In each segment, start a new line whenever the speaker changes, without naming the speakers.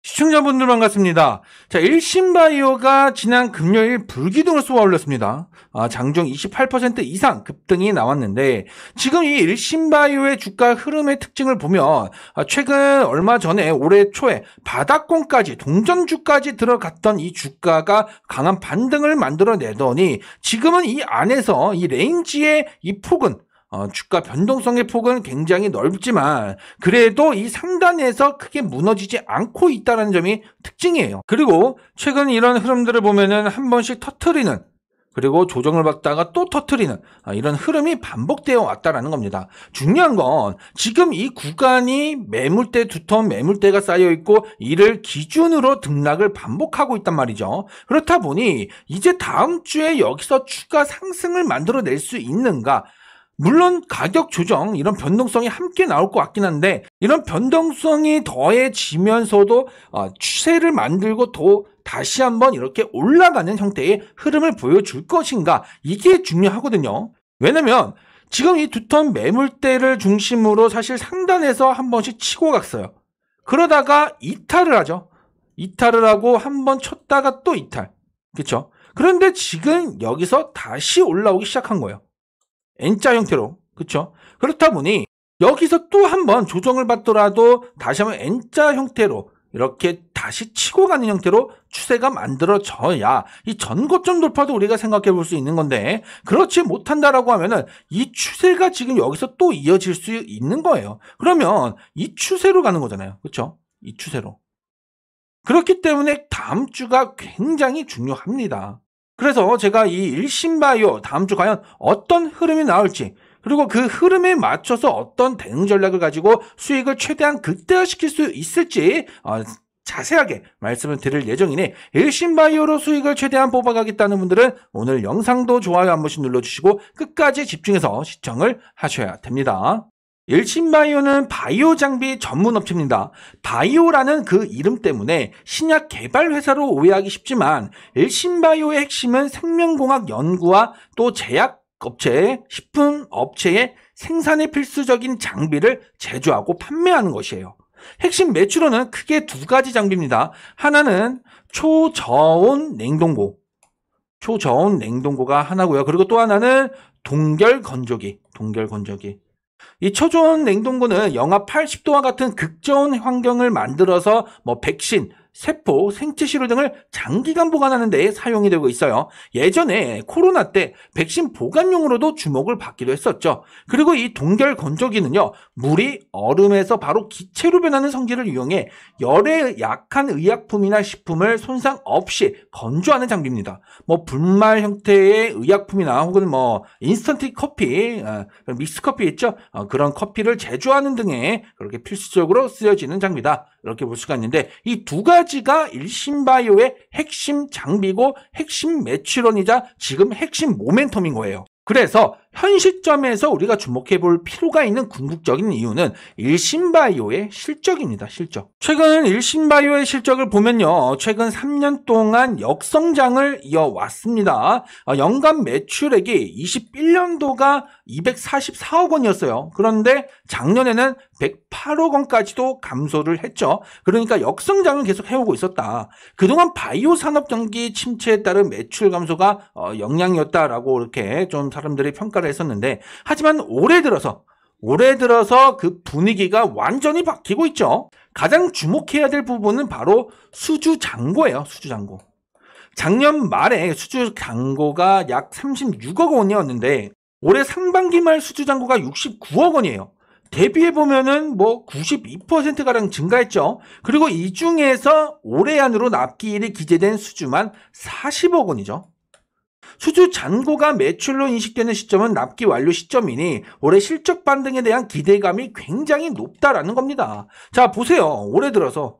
시청자분들 반갑습니다. 자, 일신바이오가 지난 금요일 불기둥을 쏘아 올렸습니다. 장중 28% 이상 급등이 나왔는데 지금 이 일신바이오의 주가 흐름의 특징을 보면 최근 얼마 전에 올해 초에 바닥권까지 동전주까지 들어갔던 이 주가가 강한 반등을 만들어내더니 지금은 이 안에서 이 레인지의 이 폭은 주가 변동성의 폭은 굉장히 넓지만 그래도 이 상단에서 크게 무너지지 않고 있다는 점이 특징이에요. 그리고 최근 이런 흐름들을 보면은 한 번씩 터트리는 그리고 조정을 받다가 또 터트리는 이런 흐름이 반복되어 왔다라는 겁니다. 중요한 건 지금 이 구간이 매물대 두터운 매물대가 쌓여 있고 이를 기준으로 등락을 반복하고 있단 말이죠. 그렇다 보니 이제 다음 주에 여기서 추가 상승을 만들어낼 수 있는가? 물론 가격 조정 이런 변동성이 함께 나올 것 같긴 한데 이런 변동성이 더해지면서도 추세를 만들고 또 다시 한번 이렇게 올라가는 형태의 흐름을 보여줄 것인가 이게 중요하거든요. 왜냐면 지금 이 두터운 매물대를 중심으로 사실 상단에서 한 번씩 치고 갔어요. 그러다가 이탈을 하죠. 이탈을 하고 한 번 쳤다가 또 이탈. 그렇죠? 그런데 지금 여기서 다시 올라오기 시작한 거예요. N자 형태로. 그렇죠? 그렇다 보니 여기서 또 한번 조정을 받더라도 다시 한번 N자 형태로 이렇게 다시 치고 가는 형태로 추세가 만들어져야 이 전고점 돌파도 우리가 생각해 볼 수 있는 건데 그렇지 못한다라고 하면은 이 추세가 지금 여기서 또 이어질 수 있는 거예요. 그러면 이 추세로 가는 거잖아요. 그렇죠? 이 추세로. 그렇기 때문에 다음 주가 굉장히 중요합니다. 그래서 제가 이 일신바이오 다음 주 과연 어떤 흐름이 나올지 그리고 그 흐름에 맞춰서 어떤 대응 전략을 가지고 수익을 최대한 극대화시킬 수 있을지 자세하게 말씀을 드릴 예정이니 일신바이오로 수익을 최대한 뽑아가겠다는 분들은 오늘 영상도 좋아요 한 번씩 눌러주시고 끝까지 집중해서 시청을 하셔야 됩니다. 일신바이오는 바이오 장비 전문 업체입니다. 바이오라는 그 이름 때문에 신약 개발 회사로 오해하기 쉽지만 일신바이오의 핵심은 생명공학 연구와 또 제약 업체, 식품 업체의 생산에 필수적인 장비를 제조하고 판매하는 것이에요. 핵심 매출원은 크게 두 가지 장비입니다. 하나는 초저온 냉동고. 초저온 냉동고가 하나고요. 그리고 또 하나는 동결 건조기. 이 초저온 냉동고는 영하 80도와 같은 극저온 환경을 만들어서 백신, 세포, 생체시료 등을 장기간 보관하는 데 사용이 되고 있어요. 예전에 코로나 때 백신 보관용으로도 주목을 받기도 했었죠. 그리고 이 동결 건조기는요, 물이 얼음에서 바로 기체로 변하는 성질을 이용해 열에 약한 의약품이나 식품을 손상 없이 건조하는 장비입니다. 분말 형태의 의약품이나 혹은 인스턴트 커피, 믹스 커피 있죠? 그런 커피를 제조하는 등에 그렇게 필수적으로 쓰여지는 장비다. 이렇게 볼 수가 있는데 이 두 가지가 일신바이오의 핵심 장비고 핵심 매출원이자 지금 핵심 모멘텀인 거예요. 그래서 현 시점에서 우리가 주목해 볼 필요가 있는 궁극적인 이유는 일신바이오의 실적입니다. 실적. 최근 일신바이오의 실적을 보면요. 최근 3년 동안 역성장을 이어왔습니다. 연간 매출액이 21년도가 244억 원이었어요. 그런데 작년에는 108억 원까지도 감소를 했죠. 그러니까 역성장을 계속 해오고 있었다. 그동안 바이오 산업 경기 침체에 따른 매출 감소가 영향이었다라고 이렇게 좀 사람들이 평가를 했었는데 하지만 올해 들어서 그 분위기가 완전히 바뀌고 있죠. 가장 주목해야 될 부분은 바로 수주 잔고예요. 수주 잔고. 작년 말에 수주 잔고가 약 36억 원이었는데 올해 상반기 말 수주 잔고가 69억 원이에요. 대비해보면은 92%가량 증가했죠. 그리고 이 중에서 올해 안으로 납기일이 기재된 수주만 40억 원이죠. 수주 잔고가 매출로 인식되는 시점은 납기 완료 시점이니 올해 실적 반등에 대한 기대감이 굉장히 높다라는 겁니다. 자, 보세요. 올해 들어서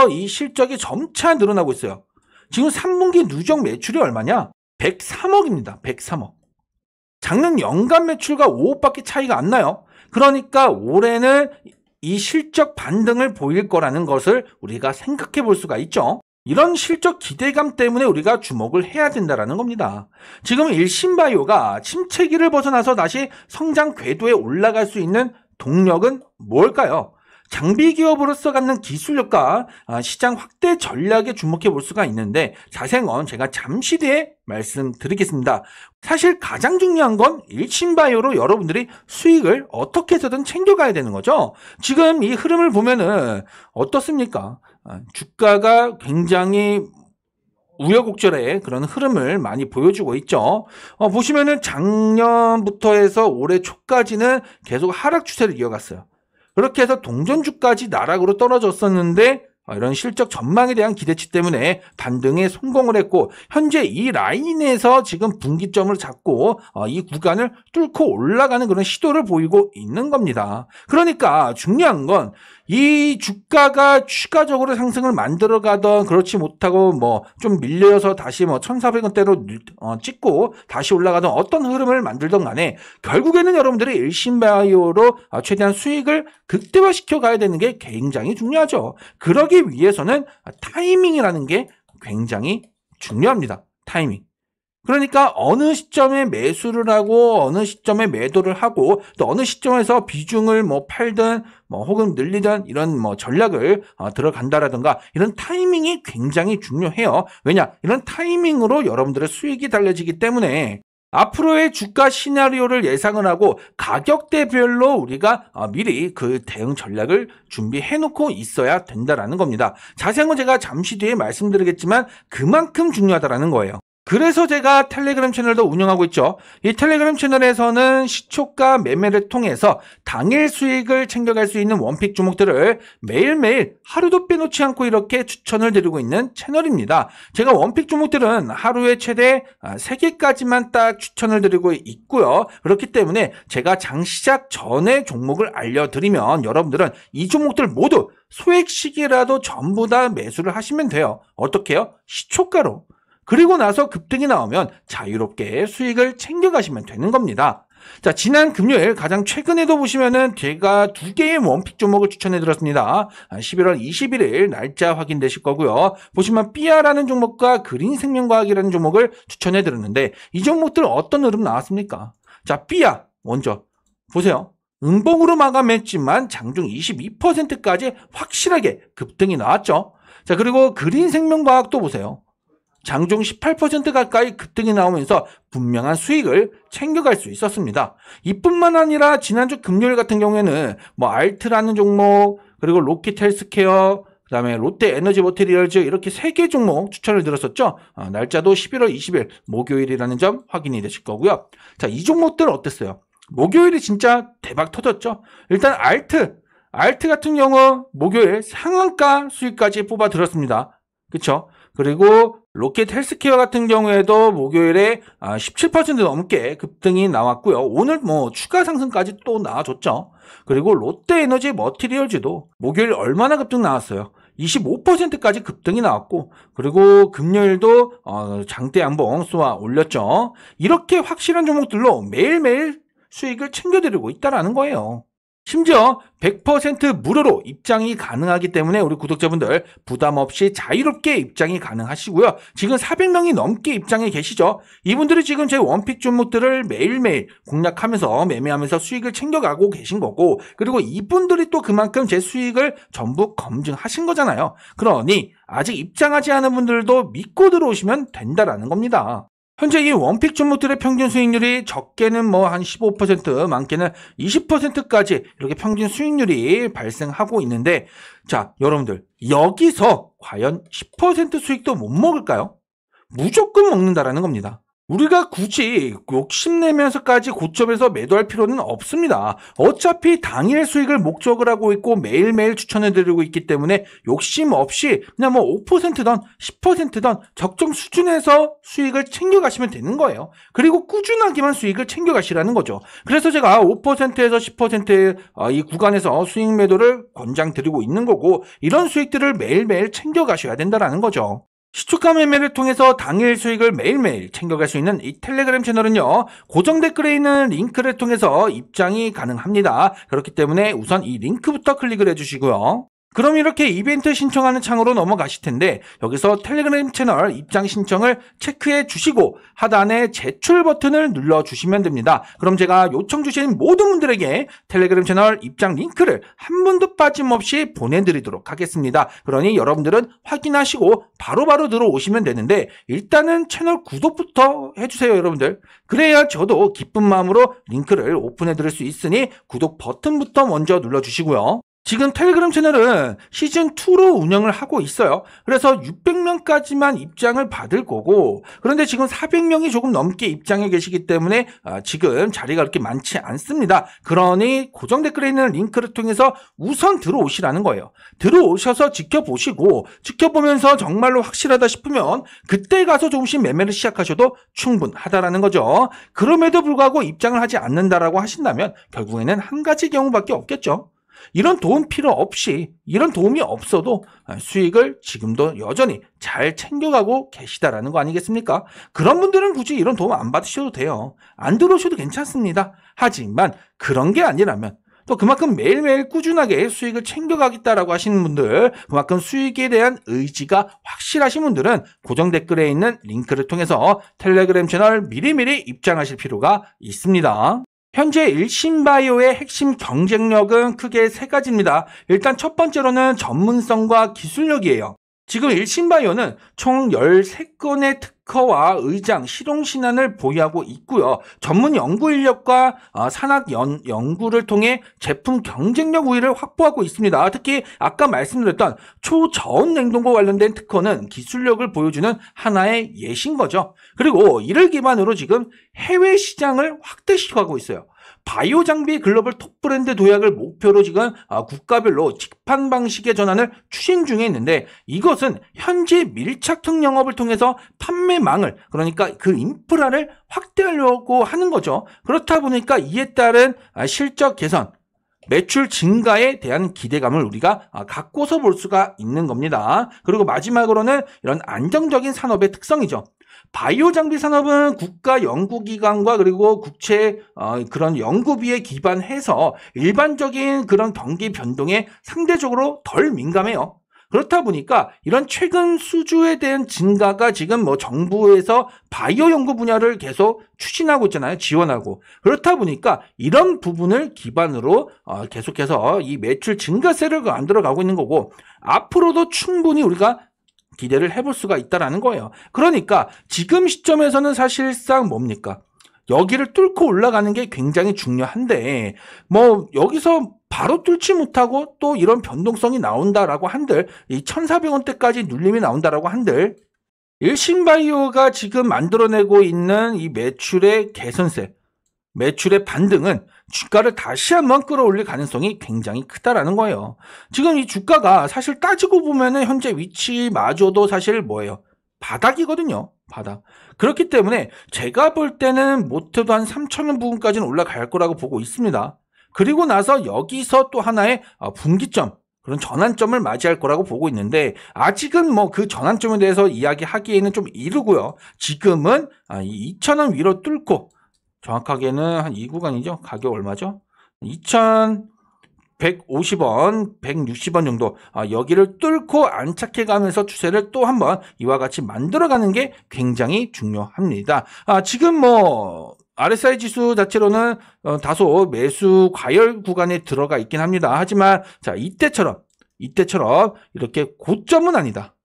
이 실적이 점차 늘어나고 있어요. 지금 3분기 누적 매출이 얼마냐? 103억입니다. 103억. 작년 연간 매출과 5억밖에 차이가 안 나요. 그러니까 올해는 이 실적 반등을 보일 거라는 것을 우리가 생각해 볼 수가 있죠. 이런 실적 기대감 때문에 우리가 주목을 해야 된다는 겁니다. 지금 일신바이오가 침체기를 벗어나서 다시 성장 궤도에 올라갈 수 있는 동력은 뭘까요? 장비 기업으로서 갖는 기술력과 시장 확대 전략에 주목해 볼 수가 있는데 자세한 건 제가 잠시 뒤에 말씀드리겠습니다. 사실 가장 중요한 건 일신바이오로 여러분들이 수익을 어떻게 해서든 챙겨가야 되는 거죠. 지금 이 흐름을 보면은 어떻습니까? 주가가 굉장히 우여곡절의 그런 흐름을 많이 보여주고 있죠. 보시면은 작년부터 해서 올해 초까지는 계속 하락 추세를 이어갔어요. 그렇게 해서 동전주까지 나락으로 떨어졌었는데 이런 실적 전망에 대한 기대치 때문에 반등에 성공을 했고 현재 이 라인에서 지금 분기점을 잡고 이 구간을 뚫고 올라가는 그런 시도를 보이고 있는 겁니다. 그러니까 중요한 건 이 주가가 추가적으로 상승을 만들어가던 그렇지 못하고 좀 밀려서 다시 1,400원대로 찍고 다시 올라가던 어떤 흐름을 만들던 간에 결국에는 여러분들이 일신바이오로 최대한 수익을 극대화시켜 가야 되는 게 굉장히 중요하죠. 그러기 위해서는 타이밍이라는 게 굉장히 중요합니다. 타이밍. 그러니까 어느 시점에 매수를 하고 어느 시점에 매도를 하고 또 어느 시점에서 비중을 팔든 혹은 늘리든 이런 전략을 들어간다라든가 이런 타이밍이 굉장히 중요해요. 왜냐? 이런 타이밍으로 여러분들의 수익이 달려지기 때문에 앞으로의 주가 시나리오를 예상을 하고 가격대별로 우리가 미리 그 대응 전략을 준비해 놓고 있어야 된다라는 겁니다. 자세한 건 제가 잠시 뒤에 말씀드리겠지만 그만큼 중요하다라는 거예요. 그래서 제가 텔레그램 채널도 운영하고 있죠. 이 텔레그램 채널에서는 시초가 매매를 통해서 당일 수익을 챙겨갈 수 있는 원픽 종목들을 매일매일 하루도 빼놓지 않고 이렇게 추천을 드리고 있는 채널입니다. 제가 원픽 종목들은 하루에 최대 3개까지만 딱 추천을 드리고 있고요. 그렇기 때문에 제가 장 시작 전에 종목을 알려드리면 여러분들은 이 종목들 모두 소액 시기라도 전부 다 매수를 하시면 돼요. 어떻게 해요? 시초가로. 그리고 나서 급등이 나오면 자유롭게 수익을 챙겨가시면 되는 겁니다. 자, 지난 금요일 가장 최근에도 보시면은 제가 2개의 원픽 종목을 추천해 드렸습니다. 11월 21일 날짜 확인되실 거고요. 보시면 삐아라는 종목과 그린생명과학이라는 종목을 추천해 드렸는데 이 종목들 어떤 흐름 나왔습니까? 자, 삐아 먼저 보세요. 음봉으로 마감했지만 장중 22%까지 확실하게 급등이 나왔죠. 자, 그리고 그린생명과학도 보세요. 장중 18% 가까이 급등이 나오면서 분명한 수익을 챙겨갈 수 있었습니다. 이뿐만 아니라 지난주 금요일 같은 경우에는 알트라는 종목, 그리고 로키텔스케어, 그 다음에 롯데에너지머티리얼즈 이렇게 3개 종목 추천을 드렸었죠. 날짜도 11월 20일 목요일이라는 점 확인이 되실 거고요. 자, 이 종목들 어땠어요? 목요일이 진짜 대박 터졌죠. 일단 알트 같은 경우 목요일 상한가 수익까지 뽑아 들었습니다. 그쵸? 그리고 로켓 헬스케어 같은 경우에도 목요일에 17% 넘게 급등이 나왔고요. 오늘 추가 상승까지 또 나와줬죠. 그리고 롯데에너지 머티리얼즈도 목요일 얼마나 급등 나왔어요? 25%까지 급등이 나왔고, 그리고 금요일도 장대 양봉 쏘아 올렸죠. 이렇게 확실한 종목들로 매일매일 수익을 챙겨드리고 있다는 거예요. 심지어 100% 무료로 입장이 가능하기 때문에 우리 구독자분들 부담 없이 자유롭게 입장이 가능하시고요. 지금 400명이 넘게 입장해 계시죠. 이분들이 지금 제 원픽 종목들을 매일매일 공략하면서 매매하면서 수익을 챙겨가고 계신 거고, 그리고 이분들이 또 그만큼 제 수익을 전부 검증하신 거잖아요. 그러니 아직 입장하지 않은 분들도 믿고 들어오시면 된다라는 겁니다. 현재 이 원픽 종목들의 평균 수익률이 적게는 한 15%, 많게는 20%까지 이렇게 평균 수익률이 발생하고 있는데, 자, 여러분들 여기서 과연 10% 수익도 못 먹을까요? 무조건 먹는다라는 겁니다. 우리가 굳이 욕심내면서까지 고점에서 매도할 필요는 없습니다. 어차피 당일 수익을 목적을 하고 있고 매일매일 추천해드리고 있기 때문에 욕심 없이 그냥 5%든 10%든 적정 수준에서 수익을 챙겨가시면 되는 거예요. 그리고 꾸준하게만 수익을 챙겨가시라는 거죠. 그래서 제가 5%에서 10%의 이 구간에서 수익 매도를 권장드리고 있는 거고, 이런 수익들을 매일매일 챙겨가셔야 된다는 거죠. 시초가 매매를 통해서 당일 수익을 매일매일 챙겨갈 수 있는 이 텔레그램 채널은요, 고정 댓글에 있는 링크를 통해서 입장이 가능합니다. 그렇기 때문에 우선 이 링크부터 클릭을 해주시고요. 그럼 이렇게 이벤트 신청하는 창으로 넘어가실 텐데 여기서 텔레그램 채널 입장 신청을 체크해 주시고 하단에 제출 버튼을 눌러 주시면 됩니다. 그럼 제가 요청 주신 모든 분들에게 텔레그램 채널 입장 링크를 한 분도 빠짐없이 보내드리도록 하겠습니다. 그러니 여러분들은 확인하시고 바로바로 들어오시면 되는데 일단은 채널 구독부터 해주세요, 여러분들. 그래야 저도 기쁜 마음으로 링크를 오픈해 드릴 수 있으니 구독 버튼부터 먼저 눌러주시고요. 지금 텔레그램 채널은 시즌2로 운영을 하고 있어요. 그래서 600명까지만 입장을 받을 거고, 그런데 지금 400명이 조금 넘게 입장해 계시기 때문에 지금 자리가 그렇게 많지 않습니다. 그러니 고정 댓글에 있는 링크를 통해서 우선 들어오시라는 거예요. 들어오셔서 지켜보시고, 지켜보면서 정말로 확실하다 싶으면 그때 가서 조금씩 매매를 시작하셔도 충분하다라는 거죠. 그럼에도 불구하고 입장을 하지 않는다라고 하신다면 결국에는 한 가지 경우밖에 없겠죠. 이런 도움 필요 없이, 이런 도움이 없어도 수익을 지금도 여전히 잘 챙겨가고 계시다라는 거 아니겠습니까? 그런 분들은 굳이 이런 도움 안 받으셔도 돼요. 안 들어오셔도 괜찮습니다. 하지만 그런 게 아니라면 또 그만큼 매일매일 꾸준하게 수익을 챙겨가겠다라고 하시는 분들, 그만큼 수익에 대한 의지가 확실하신 분들은 고정 댓글에 있는 링크를 통해서 텔레그램 채널 미리미리 입장하실 필요가 있습니다. 현재 일신바이오의 핵심 경쟁력은 크게 세 가지입니다. 일단 첫 번째로는 전문성과 기술력이에요. 지금 일신바이오는 총 13건의 특허와 의장, 실용신안을 보유하고 있고요. 전문 연구 인력과 산학 연구를 통해 제품 경쟁력 우위를 확보하고 있습니다. 특히 아까 말씀드렸던 초저온 냉동고 관련된 특허는 기술력을 보여주는 하나의 예시인 거죠. 그리고 이를 기반으로 지금 해외 시장을 확대시켜가고 있어요. 바이오 장비 글로벌 톱 브랜드 도약을 목표로 지금 국가별로 직판 방식의 전환을 추진 중에 있는데, 이것은 현재 밀착형 영업을 통해서 판매망을, 그러니까 그 인프라를 확대하려고 하는 거죠. 그렇다 보니까 이에 따른 실적 개선, 매출 증가에 대한 기대감을 우리가 갖고서 볼 수가 있는 겁니다. 그리고 마지막으로는 이런 안정적인 산업의 특성이죠. 바이오 장비 산업은 국가 연구기관과 그리고 국채 그런 연구비에 기반해서 일반적인 그런 경기 변동에 상대적으로 덜 민감해요. 그렇다 보니까 이런 최근 수주에 대한 증가가 지금 정부에서 바이오 연구 분야를 계속 추진하고 있잖아요. 지원하고. 그렇다 보니까 이런 부분을 기반으로 계속해서 이 매출 증가세를 만들어 가고 있는 거고, 앞으로도 충분히 우리가 기대를 해볼 수가 있다라는 거예요. 그러니까 지금 시점에서는 사실상 뭡니까? 여기를 뚫고 올라가는 게 굉장히 중요한데, 여기서 바로 뚫지 못하고 또 이런 변동성이 나온다라고 한들, 이 1,400원대까지 눌림이 나온다라고 한들, 일신바이오가 지금 만들어내고 있는 이 매출의 개선세, 매출의 반등은 주가를 다시 한번 끌어올릴 가능성이 굉장히 크다라는 거예요. 지금 이 주가가 사실 따지고 보면은 현재 위치마저도 사실 뭐예요? 바닥이거든요. 바닥. 그렇기 때문에 제가 볼 때는 못해도 한 3,000원 부근까지는 올라갈 거라고 보고 있습니다. 그리고 나서 여기서 또 하나의 분기점, 그런 전환점을 맞이할 거라고 보고 있는데, 아직은 그 전환점에 대해서 이야기하기에는 좀 이르고요. 지금은 이 2,000원 위로 뚫고, 정확하게는 한 이 구간이죠. 가격 얼마죠? 2,150원, 160원 정도. 여기를 뚫고 안착해 가면서 추세를 또 한번 이와 같이 만들어가는 게 굉장히 중요합니다. 지금 RSI 지수 자체로는 다소 매수 과열 구간에 들어가 있긴 합니다. 하지만 자, 이때처럼 이렇게 고점은 아니다.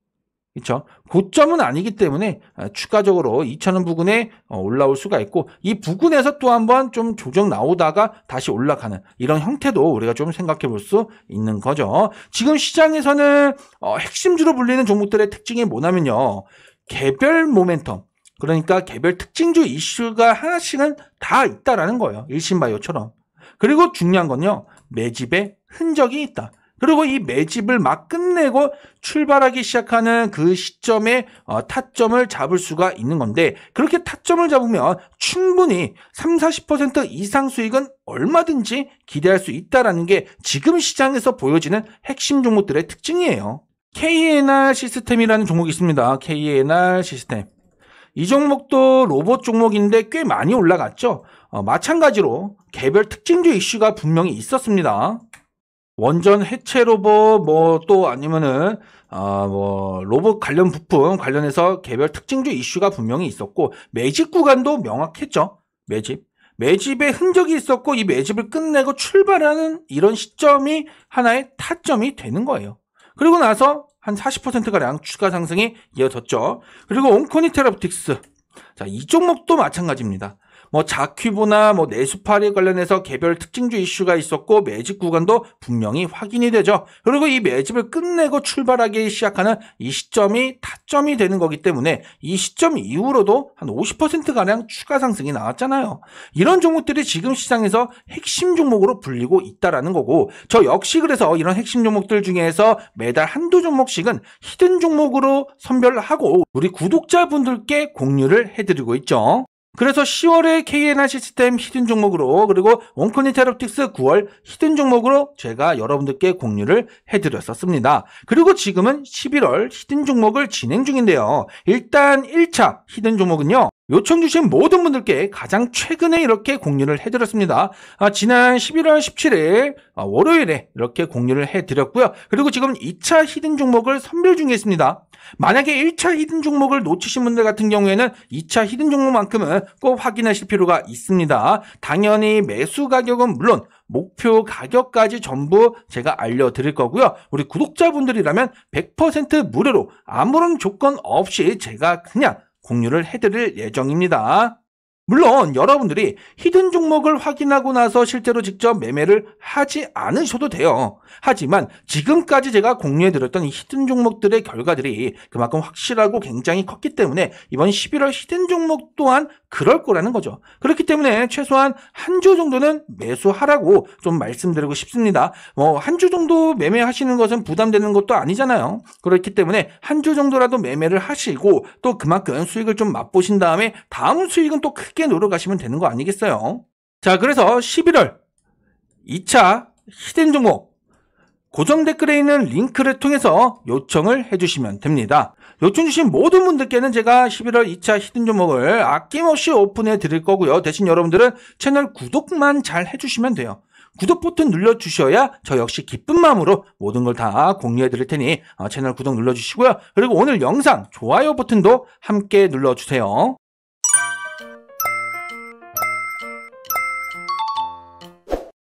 그렇죠? 고점은 아니기 때문에 추가적으로 2,000원 부근에 올라올 수가 있고, 이 부근에서 또 한번 좀 조정 나오다가 다시 올라가는 이런 형태도 우리가 좀 생각해 볼 수 있는 거죠. 지금 시장에서는 핵심주로 불리는 종목들의 특징이 뭐냐면요, 개별 모멘텀, 그러니까 개별 특징주 이슈가 하나씩은 다 있다라는 거예요. 일신바이오처럼. 그리고 중요한 건요, 매집의 흔적이 있다. 그리고 이 매집을 막 끝내고 출발하기 시작하는 그 시점에 타점을 잡을 수가 있는 건데, 그렇게 타점을 잡으면 충분히 30-40% 이상 수익은 얼마든지 기대할 수 있다는 게 지금 시장에서 보여지는 핵심 종목들의 특징이에요. KNR 시스템이라는 종목이 있습니다. KNR 시스템. 이 종목도 로봇 종목인데 꽤 많이 올라갔죠. 마찬가지로 개별 특징주 이슈가 분명히 있었습니다. 원전 해체 로봇 뭐 또 아니면은 뭐 로봇 관련 부품 관련해서 개별 특징주 이슈가 분명히 있었고 매집 구간도 명확했죠. 매집의 흔적이 있었고 이 매집을 끝내고 출발하는 이런 시점이 하나의 타점이 되는 거예요. 그리고 나서 한 40%가량 추가 상승이 이어졌죠. 그리고 온코니 테라옵틱스. 자, 이 종목도 마찬가지입니다. 뭐 자퀴보나 뭐 내수파리 관련해서 개별 특징주 이슈가 있었고 매집 구간도 분명히 확인이 되죠. 그리고 이 매집을 끝내고 출발하기 시작하는 이 시점이 타점이 되는 거기 때문에 이 시점 이후로도 한 50%가량 추가 상승이 나왔잖아요. 이런 종목들이 지금 시장에서 핵심 종목으로 불리고 있다라는 거고 저 역시 그래서 이런 핵심 종목들 중에서 매달 한두 종목씩은 히든 종목으로 선별하고 우리 구독자분들께 공유를 해드리고 있죠. 그래서 10월에 KNR 시스템 히든 종목으로 그리고 온코니 테라옵틱스 9월 히든 종목으로 제가 여러분들께 공유를 해드렸었습니다. 그리고 지금은 11월 히든 종목을 진행 중인데요. 일단 1차 히든 종목은요. 요청 주신 모든 분들께 가장 최근에 이렇게 공유를 해드렸습니다. 지난 11월 17일 월요일에 이렇게 공유를 해드렸고요. 그리고 지금 2차 히든 종목을 선별 중에 있습니다. 만약에 1차 히든 종목을 놓치신 분들 같은 경우에는 2차 히든 종목만큼은 꼭 확인하실 필요가 있습니다. 당연히 매수 가격은 물론 목표 가격까지 전부 제가 알려드릴 거고요. 우리 구독자분들이라면 100% 무료로 아무런 조건 없이 제가 그냥 공유를 해드릴 예정입니다. 물론 여러분들이 히든 종목을 확인하고 나서 실제로 직접 매매를 하지 않으셔도 돼요. 하지만 지금까지 제가 공유해드렸던 이 히든 종목들의 결과들이 그만큼 확실하고 굉장히 컸기 때문에 이번 11월 히든 종목 또한 그럴 거라는 거죠. 그렇기 때문에 최소한 한 주 정도는 매수하라고 좀 말씀드리고 싶습니다. 한 주 정도 매매하시는 것은 부담되는 것도 아니잖아요. 그렇기 때문에 한 주 정도라도 매매를 하시고 또 그만큼 수익을 좀 맛보신 다음에 다음 수익은 또 크게 노려가시면 되는 거 아니겠어요? 자, 그래서 11월 2차 히든 종목 고정 댓글에 있는 링크를 통해서 요청을 해주시면 됩니다. 요청 주신 모든 분들께는 제가 11월 2차 히든 종목을 아낌없이 오픈해 드릴 거고요. 대신 여러분들은 채널 구독만 잘 해주시면 돼요. 구독 버튼 눌러주셔야 저 역시 기쁜 마음으로 모든 걸 다 공유해 드릴 테니 채널 구독 눌러주시고요. 그리고 오늘 영상 좋아요 버튼도 함께 눌러주세요.